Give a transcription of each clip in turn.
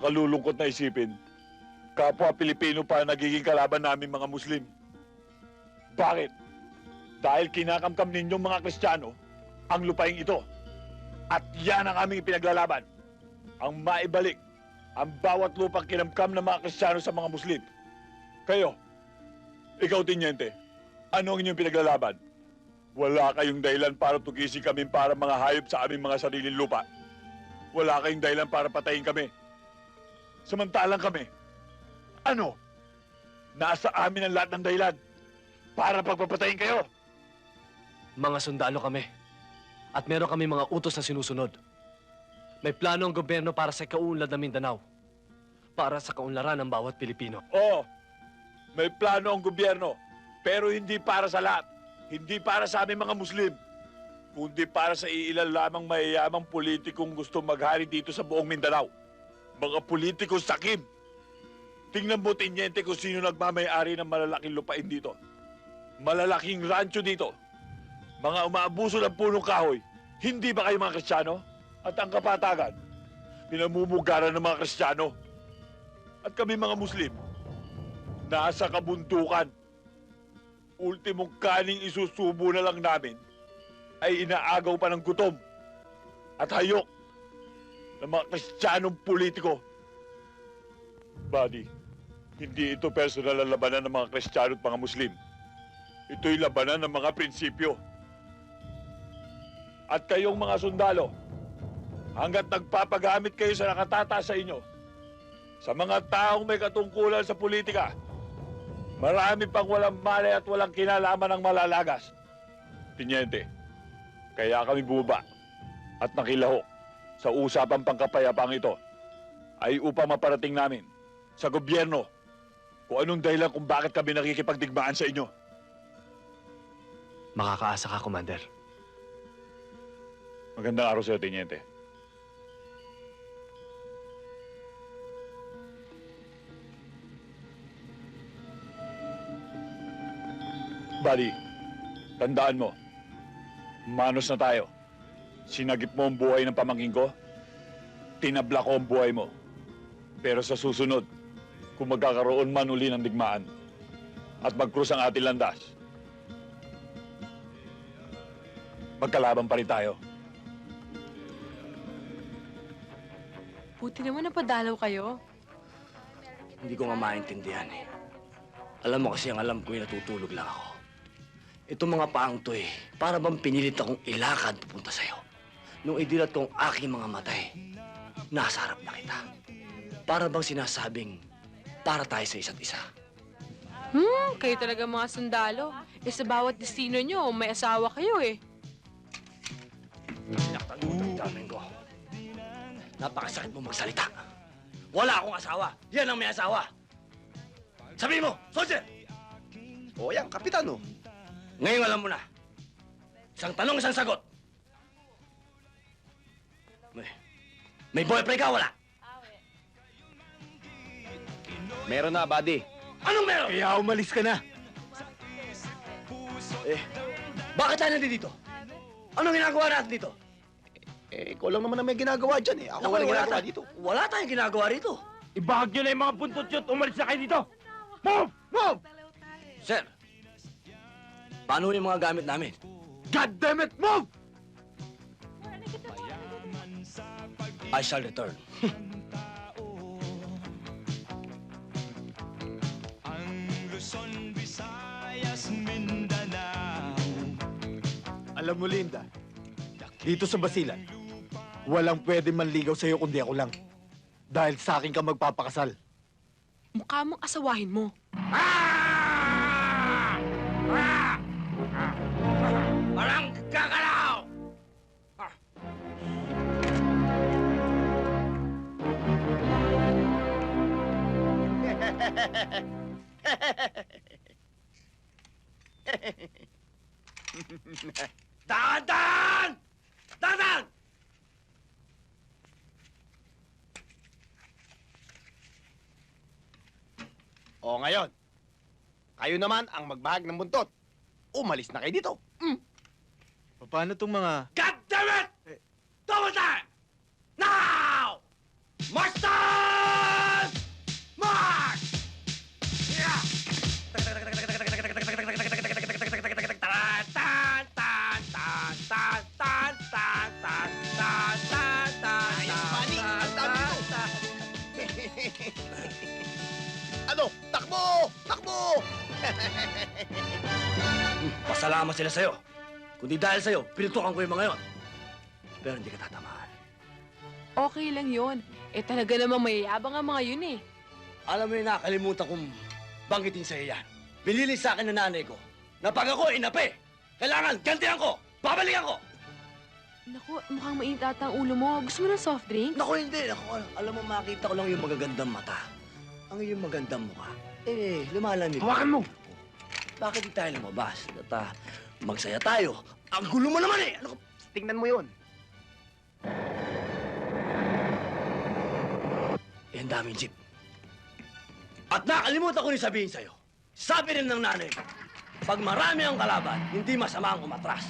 Kalulungkot na isipin, kapwa Pilipino pa nagiging kalaban namin mga Muslim. Bakit? Dahil kinakamkam ninyong mga Kristiyano ang lupaing ito. At yan ang aming pinaglalaban. Ang maibalik ang bawat lupang kinamkam ng mga Kristiyano sa mga Muslim. Kayo, ikaw, Tiniente, ano ang inyong pinaglalaban? Wala kayong dahilan para tugisin kami para mga hayop sa aming mga sariling lupa. Wala kayong dahilan para patayin kami. Samantalang kami, ano? Nasa amin ang lahat ng dahilan para pagpapatayin kayo. Mga sundalo kami. At meron kami mga utos na sinusunod. May plano ang gobyerno para sa kaunlad ng Mindanao. Para sa kaunlaran ng bawat Pilipino. Oo, may plano ang gobyerno, pero hindi para sa lahat. Hindi para sa aming mga Muslim, kundi para sa iilan lamang mayayamang politikong gusto maghari dito sa buong Mindanao. Mga politikong sakim. Tingnan mo, Tiniente, kung sino nagmamayari ng malalaking lupain dito. Malalaking rancho dito. Mga umaabuso ng punong kahoy. Hindi ba kayo mga Kristiyano? At ang kapatagan, pinamumugaran ng mga Kristiyano. At kami mga Muslim, nasa kabundukan. Ultimong kaning isusubo na lang namin ay inaagaw pa ng gutom at hayok ng mga Kristiyanong politiko. Buddy, hindi ito personal na labanan ng mga Kristiyano at mga Muslim. Ito'y labanan ng mga prinsipyo. At kayong mga sundalo, hanggat nagpapagamit kayo sa nakatataas sa inyo, sa mga taong may katungkulan sa politika, marami pang walang malay at walang kinalaman ng malalagas. Tiniente, kaya kami bumaba at nakilaho sa usapang pangkapayapang ito ay upang maparating namin sa gobyerno kung anong dahilan kung bakit kami nakikipagdigmaan sa inyo. Makakaasa ka, Commander. Magandang araw sa'yo, Tiniente. Buddy, tandaan mo, manos na tayo. Sinagip mo ang buhay ng pamangkin ko, tinabla ko ang buhay mo. Pero sa susunod, kung magkakaroon man uli ng digmaan at magkrus ang ating landas, magkalaban pa rin tayo. Buti naman napadalaw kayo. Hindi ko nga maintindihan eh. Alam mo kasi ang alam ko ay natutulog lang ako. Itong mga paang to eh, para bang pinilit akong ilakad papunta sa'yo. Nung idilat kong aking mga matay, nasa harap na kita. Para bang sinasabing, para tayo sa isa't isa. Kayo talaga mga sundalo. Eh sa bawat destino nyo, may asawa kayo eh. Sinaktan mo ang daming ko. Napakasakit mo magsalita. Wala akong asawa. Yan ang may asawa. Sabihin mo, soldier! O yan, kapitan, oh. Ngayon alam mo na. Isang tanong, isang sagot. May boyfriend ka, wala? Meron na, buddy. Anong meron? Kaya umalis ka na. Bakit tayo nandito? Anong ginagawa natin dito? Ikaw lang naman na may ginagawa dyan, eh. Ako walang ginagawa dito. Wala tayong ginagawa rito. Ibahag nyo na yung mga buntot nyo at umalis na kayo dito! Move! Move! Sir, paano yung mga gamit namin? God damn it! Move! I shall return. Alam mo, Linda, dito sa Basilan, walang pwede manligaw sa'yo kundi ako lang. Dahil sa akin ka magpapakasal. Mukha mong asawahin mo. Walang kakalaw! Dahan-dahan! Dahan-dahan! O ngayon, kayo naman ang magbahag ng buntot. Umalis na kayo dito. Paano tong mga... God damn it! Double time! Now! March time! Takbo! Takbo! Pasalamat sila sa'yo. Kundi dahil sa'yo, pinutukan ko yung mga yon. Pero hindi ka tatamaan. Okay lang yon. Eh talaga namang mayayabang ang mga yun eh. Alam mo yung nakakalimutan kong banggitin sa'yo yan. Binili sa akin ng nanay ko na pag ako inapi, kailangan gantihan ko, babalikan ko. Naku, mukhang mainit ata ang ulo mo. Gusto mo ng soft drink? Naku, hindi. Naku, alam mo, makita ko lang yung magagandang mata. Ang iyong magandang mukha. Eh, lumalamig. Hawakan mo! Bakit di tayo lumabas? At magsaya tayo. Ang gulo mo naman eh! Ano ka? Tingnan mo yun. Eh, ang daming jeep. At nakalimutan ko rin sabihin sa'yo. Sabi rin ng nanay ko, pag marami ang kalaban, hindi masama ang umatras.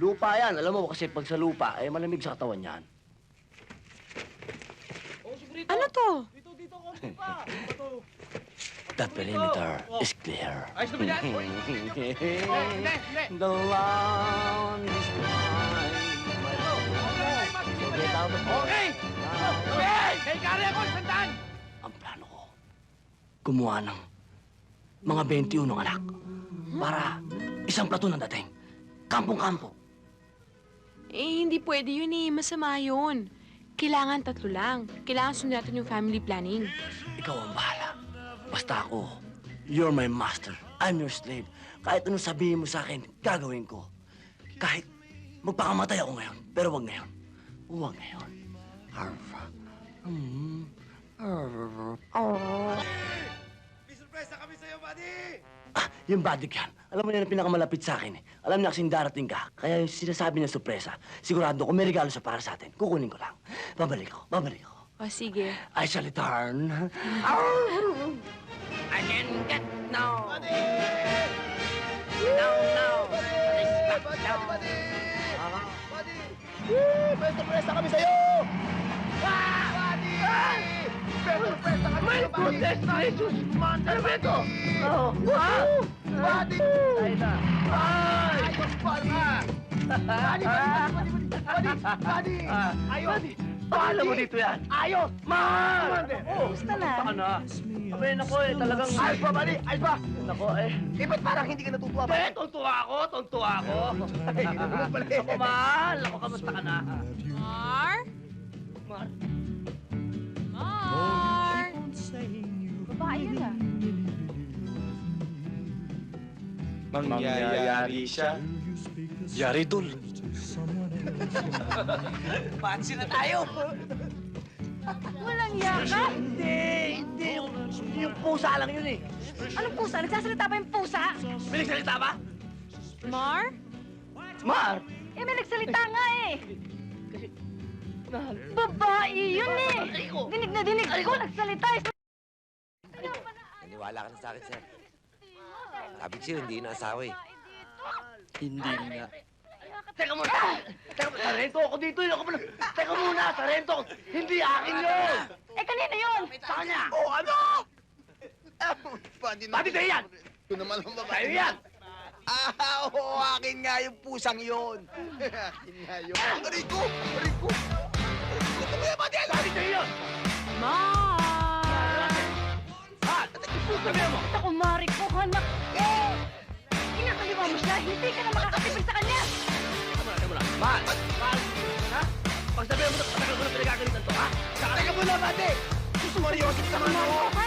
Lupa yan. Alam mo kasi pag sa lupa, eh malamig sa katawan yan. Ano to? The perimeter is clear. Ayos na ba yan? The land is mine. Okay! Okay! Kay kari ako, sandaan! Ang plano ko, gumawa ng mga 21 anak para isang platoon ang dating. Kampong-kampo. Eh, hindi pwede yun eh. Masama yun. Kailangan 3 lang. Kailangan sundan natin yung family planning. Ikaw ang bahala. Basta ako, you're my master. I'm your slave. Kahit anong sabihin mo sa akin, gagawin ko. Kahit magpakamatay ako ngayon. Pero wag ngayon. Wag ngayon. Arfa. May surpresa kami sa'yo, buddy! Yung bodyguard yan. Alam mo yan ang pinakamalapit sa akin eh. Alam niya kasing darating ka. Kaya yung sinasabi niya sorpresa, sigurado kung may regalo siya para sa atin, kukunin ko lang. Babalik ako, babalik ako. O, sige. I shall return. I can get now. Now, now. Buddy! May surpresa kami sa'yo! Buddy! May surpresa kami sa'yo, buddy! Ay, Diyos! Ano ba ito? Buddy! Ay na! Ay! Ayos pa nga! Buddy! Ayos! Pahala mo dito yan? Ayos! Mahal! Gusto na. Basta ka na. Abay, nako eh, talagang... Ayos pa, buddy! Ayos pa! Nako eh. Eh, ba't parang hindi ka natutuwa ba? Eh, tontuwa ako, tontuwa ako. Ay, ano pala eh. Ako, mahal. Ako, kamusta ka na? Mar? Mahal. Mar? Babae yan ah. Mangyayari siya. Yari, tol. Pansin na tayo. Walang yaka? Hindi. Yung pusa lang yun eh. Anong pusa? Nagsasalita ba yung pusa? May nagsalita ba? Mar? Mar! Eh, may nagsalita nga eh. Babae yun eh. Dinig na dinig ko, nagsalita eh. Naniwala ka na sa akin, sir. Sabi ko sa'yo, hindi na asawa eh. Hindi nga. Teka muna! Teka muna! Sarento ako dito! Ako pala! Teka muna! Sarento ako! Hindi akin yun! Eh, kanino yun? Sa kanya! Oh, ano? Buddy Pati sa'yo yan! Ito naman ang babae. Sa'yo yan! Oo, akin nga yung pusang yun. Akin nga yun. Rico! Rico! Ito ba yung buddy? Pati sa'yo yun! Mar? Ha? Sabihan mo! Ako, Mari ko, anak. Kinakaliwa mo siya, hindi ka na makakatipid sa kanya. Teka muna! Mahal! Mahal! mo na, bate! Susumaryosin ka naman ako!